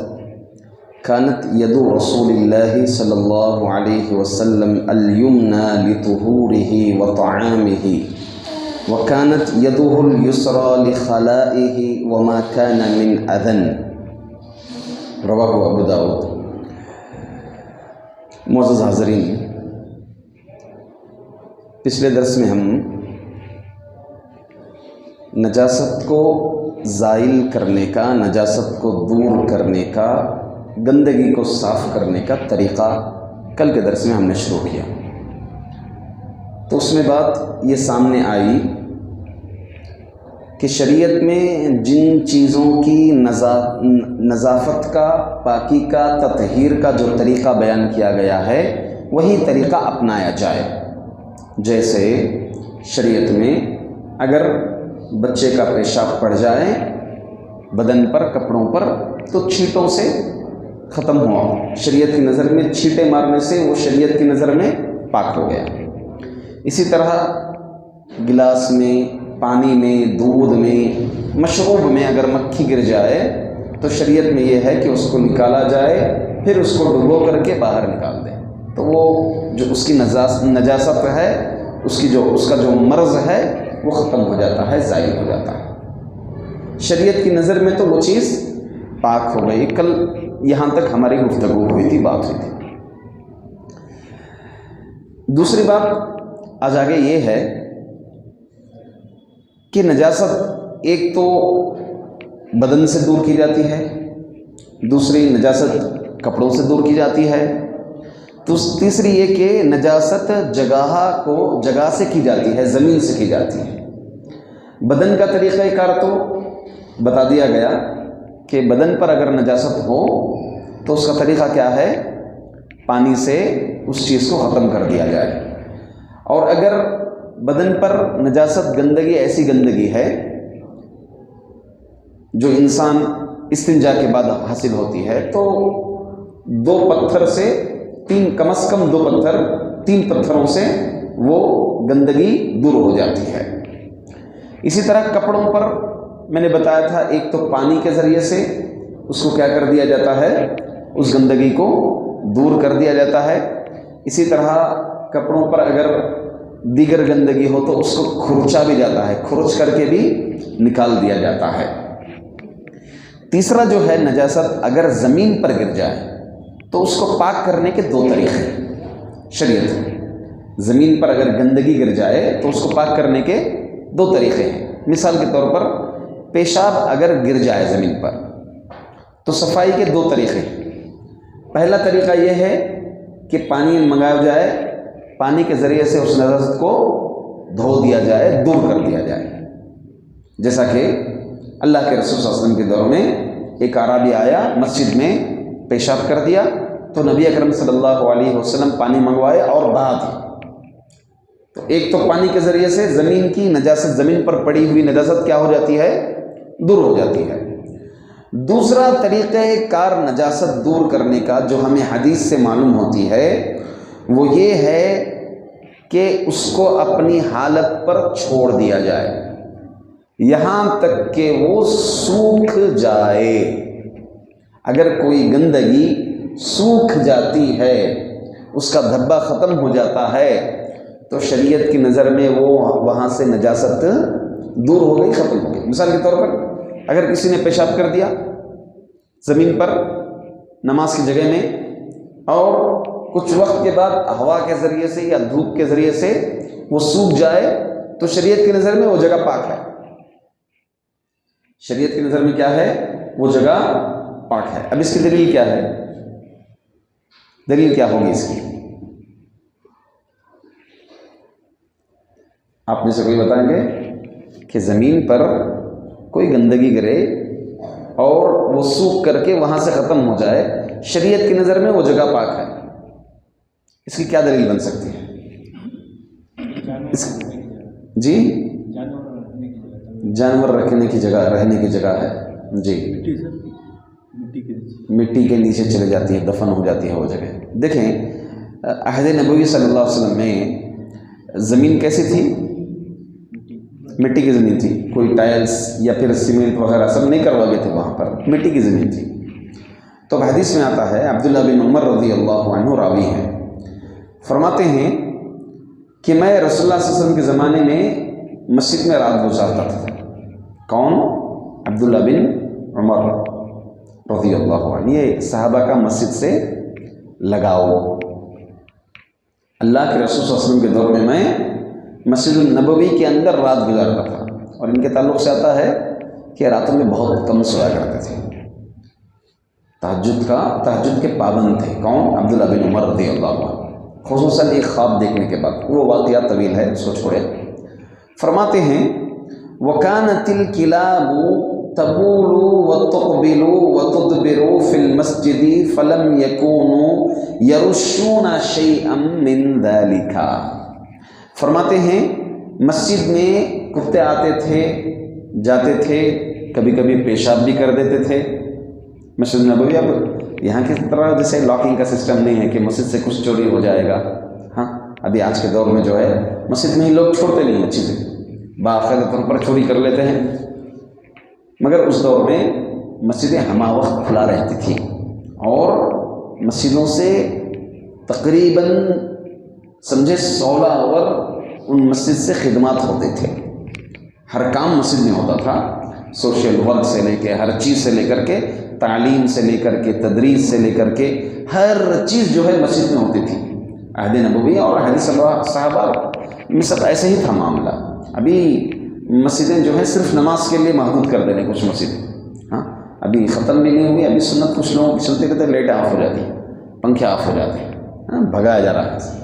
كانت يد رسول الله صلى الله عليه وسلم اليمنى لطهوره وطعامه وكانت يده اليسرى لخلائه وما كان من أذن. رواه ابو داود. معزز حاضرین، پچھلے درس میں ہم نجاست کو زائل کرنے کا، نجاست کو دور کرنے کا، گندگی کو صاف کرنے کا طریقہ کل کے درس میں ہم نے شروع کیا. تو اس میں بات یہ سامنے آئی کہ شریعت میں جن چیزوں کی نظافت کا، پاکی کا، تطہیر کا جو طریقہ بیان کیا گیا ہے وہی طریقہ اپنایا جائے. جیسے شریعت میں اگر بچے کا پیشاب پڑ جائے بدن پر، کپڑوں پر، تو چھینٹوں سے ختم ہوا. شریعت کی نظر میں چھینٹے مارنے سے وہ شریعت کی نظر میں پاک ہو گیا. اسی طرح گلاس میں، پانی میں، دودھ میں، مشروب میں اگر مکھی گر جائے تو شریعت میں یہ ہے کہ اس کو نکالا جائے، پھر اس کو ڈبو کر کے باہر نکال دیں. تو وہ جو اس کی نجاست ہے، اس کا جو مرض ہے وہ ختم ہو جاتا ہے، زائل ہو جاتا ہے. شریعت کی نظر میں تو وہ چیز پاک ہو گئی. کل یہاں تک ہماری گفتگو ہوئی تھی، بات ہوئی تھی. دوسری بات آج آگے یہ ہے کہ نجاست ایک تو بدن سے دور کی جاتی ہے، دوسری نجاست کپڑوں سے دور کی جاتی ہے، تیسری یہ کہ نجاست جگہ سے کی جاتی ہے، زمین سے کی جاتی ہے. بدن کا طریقہ کار تو بتا دیا گیا کہ بدن پر اگر نجاست ہو تو اس کا طریقہ کیا ہے؟ پانی سے اس چیز کو ختم کر دیا جائے. اور اگر بدن پر نجاست، گندگی، ایسی گندگی ہے جو انسان استنجا کے بعد حاصل ہوتی ہے، تو دو پتھر سے کم از کم تین پتھروں سے وہ گندگی دور ہو جاتی ہے. اسی طرح کپڑوں پر میں نے بتایا تھا، ایک تو پانی کے ذریعے سے اس کو کیا کر دیا جاتا ہے؟ اس گندگی کو دور کر دیا جاتا ہے. اسی طرح کپڑوں پر اگر دیگر گندگی ہو تو اس کو کھرچا بھی جاتا ہے، کھرچ کر کے بھی نکال دیا جاتا ہے. تیسرا جو ہے نجاست اگر زمین پر گر جائے تو اس کو پاک کرنے کے دو طریقے شریعت. زمین پر اگر گندگی گر جائے تو اس کو پاک کرنے کے دو طریقے ہیں. مثال کے طور پر پیشاب اگر گر جائے زمین پر تو صفائی کے دو طریقے. پہلا طریقہ یہ ہے کہ پانی منگایا جائے، پانی کے ذریعے سے اس نجاست کو دھو دیا جائے، دور کر دیا جائے. جیسا کہ اللہ کے رسول صلی اللہ علیہ وسلم کے دور میں ایک اعرابی آیا، مسجد میں پیشاب کر دیا تو نبی اکرم صلی اللہ علیہ وسلم پانی منگوائے اور بہا دیا. تو ایک تو پانی کے ذریعے سے زمین کی نجاست، زمین پر پڑی ہوئی نجاست کیا ہو جاتی ہے؟ دور ہو جاتی ہے. دوسرا طریقہ کار نجاست دور کرنے کا جو ہمیں حدیث سے معلوم ہوتی ہے وہ یہ ہے کہ اس کو اپنی حالت پر چھوڑ دیا جائے یہاں تک کہ وہ سوکھ جائے. اگر کوئی گندگی سوکھ جاتی ہے، اس کا دھبا ختم ہو جاتا ہے، تو شریعت کی نظر میں وہ وہاں سے نجاست دور ہو گئی، ختم ہو گئی. مثال کے طور پر اگر کسی نے پیشاب کر دیا زمین پر نماز کی جگہ میں اور کچھ وقت کے بعد ہوا کے ذریعے سے یا دھوپ کے ذریعے سے وہ سوکھ جائے تو شریعت کی نظر میں وہ جگہ پاک ہے. شریعت کی نظر میں کیا ہے؟ وہ جگہ پاک ہے. اب اس کی دلیل کیا ہے؟ دلیل کیا ہوگی اس کی؟ آپ میں سے کوئی بتائیں گے کہ زمین پر کوئی گندگی گرے اور وہ سوکھ کر کے وہاں سے ختم ہو جائے، شریعت کی نظر میں وہ جگہ پاک ہے. اس کی کیا دلیل بن سکتی ہے؟ جی، جانور رکھنے کی جگہ، رہنے کی جگہ ہے. جی، مٹی کے نیچے چلے جاتی ہے، دفن ہو جاتی ہے وہ جگہ. دیکھیں عہد نبوی صلی اللہ علیہ وسلم میں زمین کیسی تھی؟ مٹی کی زمین تھی، کوئی ٹائلز یا پھر سیمنٹ وغیرہ سب نہیں کروا گئے تھے، وہاں پر مٹی کی زمین تھی۔ تو حدیث میں آتا ہے، عبداللہ بن عمر رضی اللہ عنہ راوی ہیں، فرماتے ہیں کہ میں رسول اللہ صلی اللہ علیہ وسلم کے زمانے میں مسجد میں رات گزارتا تھا۔ کون؟ عبداللہ بن عمر رضی اللہ عنہ۔ یہ صحابہ کا مسجد سے لگاؤ۔ اللہ کے رسول صلی اللہ علیہ وسلم کے دور میں مسجد النبوی کے اندر رات گزارتا تھا، اور ان کے تعلق سے آتا ہے کہ راتوں میں بہت کم سویا کرتے تھے، تہجد کے پابند تھے۔ کون؟ عبداللہ بن عمر رضی اللہ عنہ، خصوصاً ایک خواب دیکھنے کے بعد۔ وہ واقعہ طویل ہے، اس کو چھوڑے۔ فرماتے ہیں وَكَانَتِ الْكِلَابُ تَبُولُ وَتُقْبِلُ وَتُدْبِرُ فِي الْمَسْجِدِ فَلَمْ يَكُونُوا يَرُشُّونَ شَيْئًا مِّن ذَلِكَ۔ فرماتے ہیں مسجد میں کتے آتے تھے، جاتے تھے، کبھی کبھی پیشاب بھی کر دیتے تھے۔ مسجد نبوی اب یہاں کی طرح جیسے لاکنگ کا سسٹم نہیں ہے کہ مسجد سے کچھ چوری ہو جائے گا۔ ہاں، ابھی آج کے دور میں جو ہے مسجد میں ہی لوگ چھوڑتے نہیں ہیں چیزیں، باقاعدہ طور پر چوری کر لیتے ہیں، مگر اس دور میں مسجدیں ہمہ وقت کھلا رہتی تھی، اور مسجدوں سے تقریباً سمجھے 16 اوور ان مسجد سے خدمات ہوتے تھے۔ ہر کام مسجد میں ہوتا تھا، سوشل ورک سے لے کے ہر چیز سے لے کر کے، تعلیم سے لے کر کے تدریس سے لے کر کے ہر چیز جو ہے مسجد میں ہوتی تھی۔ عہد نبوی اور حدیث صحابہ میں سب ایسے ہی تھا معاملہ۔ ابھی مسجدیں جو ہے صرف نماز کے لیے محدود کر دینے کچھ مسجد، ہاں ابھی ختم بھی نہیں ہوئی۔ ابھی سنت کچھ لوگوں کی چلتے رہتے، لائٹیں آف ہو جاتی ہیں، پنکھے آف ہو جاتے ہیں، ہاں بھگایا جا رہا ہے۔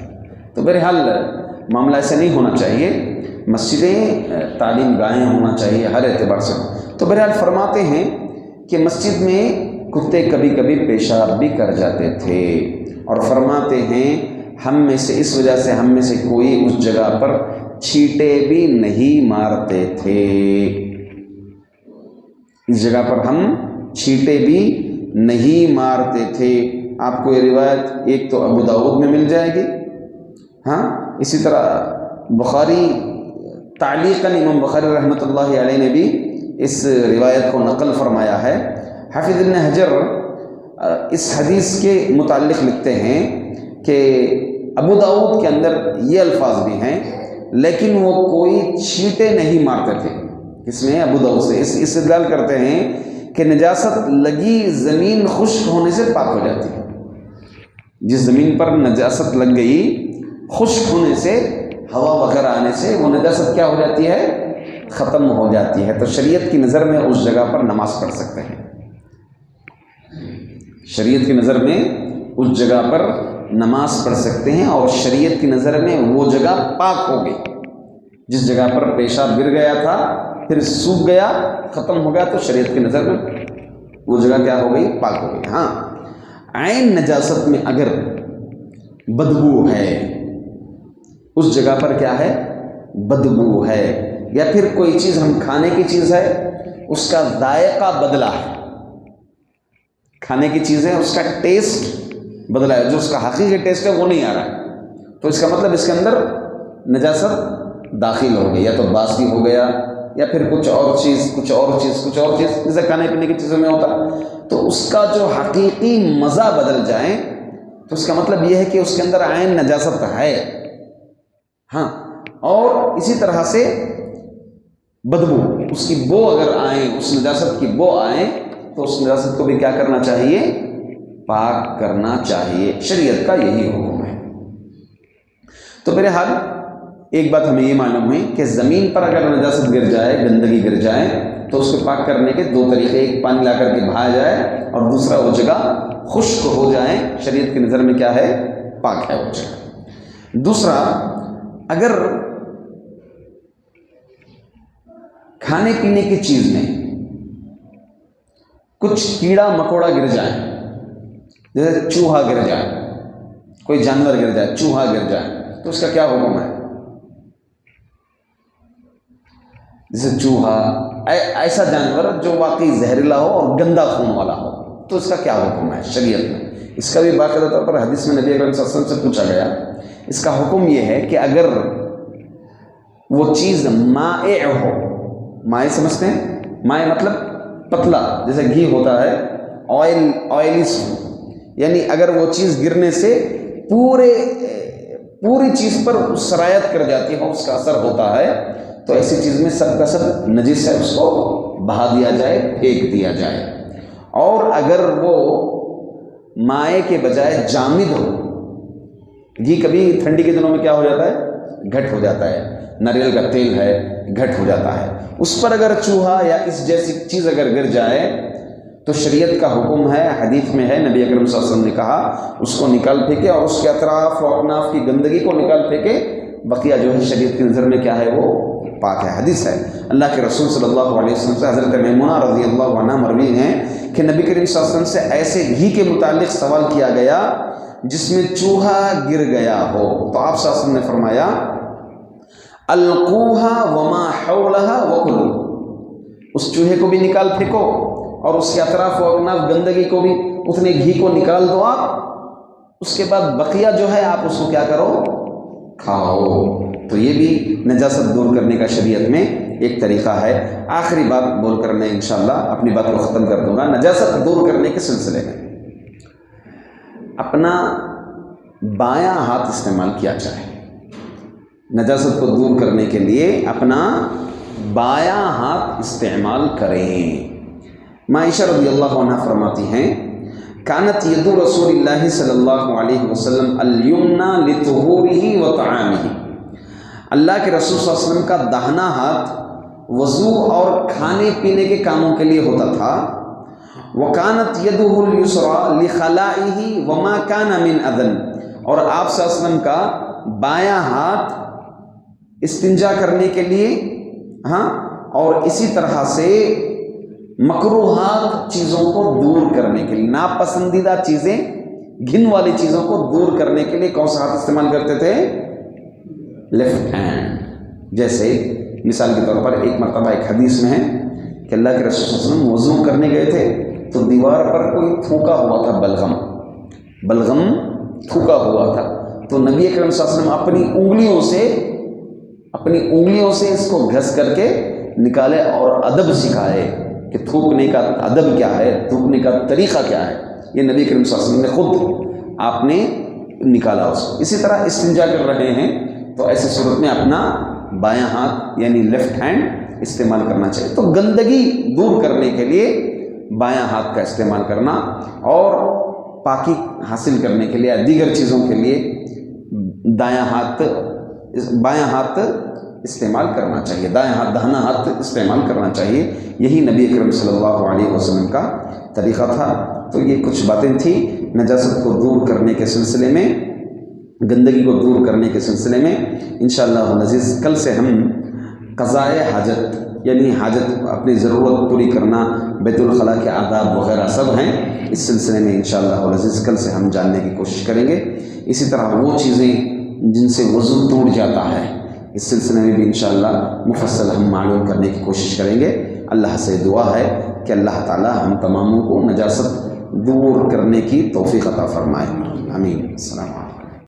تو بہرحال معاملہ ایسا نہیں ہونا چاہیے، مسجدیں تعلیم گاہیں ہونا چاہیے ہر اعتبار سے۔ تو بہرحال فرماتے ہیں کہ مسجد میں کتے کبھی کبھی پیشاب بھی کر جاتے تھے، اور فرماتے ہیں ہم میں سے اس وجہ سے ہم میں سے کوئی اس جگہ پر چھینٹے بھی نہیں مارتے تھے، اس جگہ پر ہم چھینٹے بھی نہیں مارتے تھے۔ آپ کو یہ روایت ایک تو ابو داؤد میں مل جائے گی، ہاں اسی طرح بخاری تعلیقاً، امام بخاری رحمۃ اللہ علیہ نے بھی اس روایت کو نقل فرمایا ہے۔ حافظ ابن حجر اس حدیث کے متعلق لکھتے ہیں کہ ابو داؤد کے اندر یہ الفاظ بھی ہیں، لیکن وہ کوئی چھینٹے نہیں مارتے تھے۔ اس میں ابو داؤد سے اس استدلال کرتے ہیں کہ نجاست لگی زمین خشک ہونے سے پاک ہو جاتی ہے۔ جس زمین پر نجاست لگ گئی، خشک ہونے سے، ہوا وغیرہ آنے سے وہ نجاست کیا ہو جاتی ہے؟ ختم ہو جاتی ہے۔ تو شریعت کی نظر میں اس جگہ پر نماز پڑھ سکتے ہیں، شریعت کی نظر میں اس جگہ پر نماز پڑھ سکتے ہیں، اور شریعت کی نظر میں وہ جگہ پاک ہو گئی۔ جس جگہ پر پیشاب گر گیا تھا پھر سوکھ گیا، ختم ہو گیا، تو شریعت کی نظر میں وہ جگہ کیا ہو گئی؟ پاک ہو گئی۔ ہاں، عین نجاست میں اگر بدبو ہے، اس جگہ پر کیا ہے؟ بدبو ہے، یا پھر کوئی چیز ہم کھانے کی چیز ہے، اس کا ذائقہ بدلا ہے، کھانے کی چیز ہے اس کا ٹیسٹ بدلا ہے، جو اس کا حقیقی ٹیسٹ ہے وہ نہیں آ رہا ہے، تو اس کا مطلب اس کے اندر نجاست داخل ہو گئی، یا تو باسی ہو گیا، یا پھر کچھ اور چیز جیسے کھانے پینے کی چیزوں میں ہوتا ہے، تو اس کا جو حقیقی مزہ بدل جائے تو اس کا مطلب یہ ہے کہ اس کے اندر عین نجاست ہے۔ ہاں، اور اسی طرح سے بدبو، اس کی بو اگر آئے، اس نجاست کی بو آئے، تو اس نجاست کو بھی کیا کرنا چاہیے؟ پاک کرنا چاہیے۔ شریعت کا یہی حکم ہے۔ تو بہرحال ایک بات ہمیں یہ معلوم ہوئی کہ زمین پر اگر نجاست گر جائے، گندگی گر جائے، تو اس کو پاک کرنے کے دو طریقے، ایک پانی لا کر کے بہایا جائے، اور دوسرا وہ جگہ خشک ہو جائے، شریعت کی نظر میں کیا ہے؟ پاک ہے وہ جگہ۔ دوسرا، اگر کھانے پینے کی چیز میں کچھ کیڑا مکوڑا گر جائے، جیسے چوہا گر جائے، کوئی جانور گر جائے، چوہا گر جائے، تو اس کا کیا حکم ہے؟ جیسے چوہا، ایسا جانور جو واقعی زہریلا ہو اور گندا خون والا ہو، تو اس کا کیا حکم ہے شریعت میں؟ اس کا بھی باقاعدہ طور پر حدیث میں نبی اکرم صلی اللہ علیہ وسلم سے پوچھا گیا. اس کا حکم یہ ہے کہ اگر وہ چیز مائع ہو، مائع سمجھتے ہیں؟ مائع مطلب پتلا، جیسے گھی ہوتا ہے، آئلی، یعنی اگر وہ چیز گرنے سے پوری چیز پر سرایت کر جاتی ہے، اس کا اثر ہوتا ہے، تو ایسی چیز میں سب کا سب نجس ہے، اس کو بہا دیا جائے، پھینک دیا جائے. اور اگر وہ مائع کے بجائے جامد ہو، گھی کبھی ٹھنڈی کے دنوں میں کیا ہو جاتا ہے؟ گھٹ ہو جاتا ہے، ناریل کا تیل ہے گھٹ ہو جاتا ہے، اس پر اگر چوہا یا اس جیسی چیز اگر گر جائے تو شریعت کا حکم ہے، حدیث میں ہے، نبی اکرم صلی اللہ علیہ وسلم نے کہا اس کو نکال پھینکے اور اس کے اطراف و اکناف کی گندگی کو نکال پھینکے، بقیہ جو ہے شریعت کی نظر میں کیا ہے؟ وہ پاک ہے. حدیث ہے اللہ کے رسول صلی اللہ علیہ وسلم سے حضرت میمونہ رضی اللہ عنہا مروی ہیں کہ نبی کریم صلی اللہ علیہ وسلم سے ایسے گھی کے متعلق سوال کیا گیا جس میں چوہا گر گیا ہو، تو آپ صلی اللہ علیہ وسلم نے فرمایا القوها وما حولها وکلوا، اس چوہے کو بھی نکال پھینکو اور اس کے اطراف و اکناف گندگی کو بھی، اتنے گھی کو نکال دو آپ، اس کے بعد بقیہ جو ہے آپ اس کو کیا کرو؟ کھاؤ. تو یہ بھی نجاست دور کرنے کا شریعت میں ایک طریقہ ہے. آخری بات بول کر میں انشاءاللہ اپنی بات کو ختم کر دوں گا. نجاست دور کرنے کے سلسلے میں اپنا بایاں ہاتھ استعمال کیا جائے. نجاست کو دور کرنے کے لیے اپنا بایاں ہاتھ استعمال کریں. عائشہ رضی اللہ عنہ فرماتی ہیں کانت ید رسول اللہ صلی اللہ علیہ وسلم الیمنی لطہورہ وطعامہ، اللہ کے رسول صلی اللہ علیہ وسلم کا داہنا ہاتھ وضو اور کھانے پینے کے کاموں کے لیے ہوتا تھا. وکانت یدہ الیسری لخلائہ وما کان من اذن، اور آپ صلی اللہ علیہ وسلم کا بایاں ہاتھ استنجا کرنے کے لیے، اور اسی طرح سے مکروہات چیزوں کو دور کرنے کے لیے، ناپسندیدہ چیزیں، گھن والی چیزوں کو دور کرنے کے لیے کون سا ہاتھ استعمال کرتے تھے؟ Left hand. جیسے مثال کے طور پر ایک مرتبہ ایک حدیث میں ہے کہ اللہ کے رسول صلی اللہ علیہ وسلم وضو کرنے گئے تھے تو دیوار پر کوئی تھوکا ہوا تھا، بلغم تھوکا ہوا تھا، تو نبی اکرم صلی اللہ علیہ وسلم اپنی انگلیوں سے اس کو گھس کر کے نکالے اور ادب سکھائے کہ تھوکنے کا ادب کیا ہے، تھوکنے کا طریقہ کیا ہے. یہ نبی کریم صلی اللہ علیہ وسلم نے خود آپ نے نکالا اس کو. اسی طرح استنجا کر رہے ہیں تو ایسی صورت میں اپنا بایاں ہاتھ یعنی لیفٹ ہینڈ استعمال کرنا چاہیے. تو گندگی دور کرنے کے لیے بایاں ہاتھ کا استعمال کرنا اور پاکی حاصل کرنے کے لیے دیگر چیزوں کے لیے بایاں ہاتھ استعمال کرنا چاہیے، دائیں ہاتھ داہنا ہاتھ استعمال کرنا چاہیے. یہی نبی اکرم صلی اللہ علیہ وسلم کا طریقہ تھا. تو یہ کچھ باتیں تھیں نجاست کو دور کرنے کے سلسلے میں، گندگی کو دور کرنے کے سلسلے میں. انشاءاللہ العزیز کل سے ہم قضاء حاجت یعنی حاجت اپنی ضرورت پوری کرنا، بیت الخلاء کے آداب وغیرہ سب ہیں، اس سلسلے میں انشاءاللہ العزیز کل سے ہم جاننے کی کوشش کریں گے. اسی طرح وہ چیزیں جن سے وضو ٹوٹ جاتا ہے، اس سلسلے میں بھی انشاءاللہ مفصل ہم معلوم کرنے کی کوشش کریں گے. اللہ سے دعا ہے کہ اللہ تعالی ہم تماموں کو نجاست دور کرنے کی توفیق عطا فرمائے. آمین. السلام علیکم.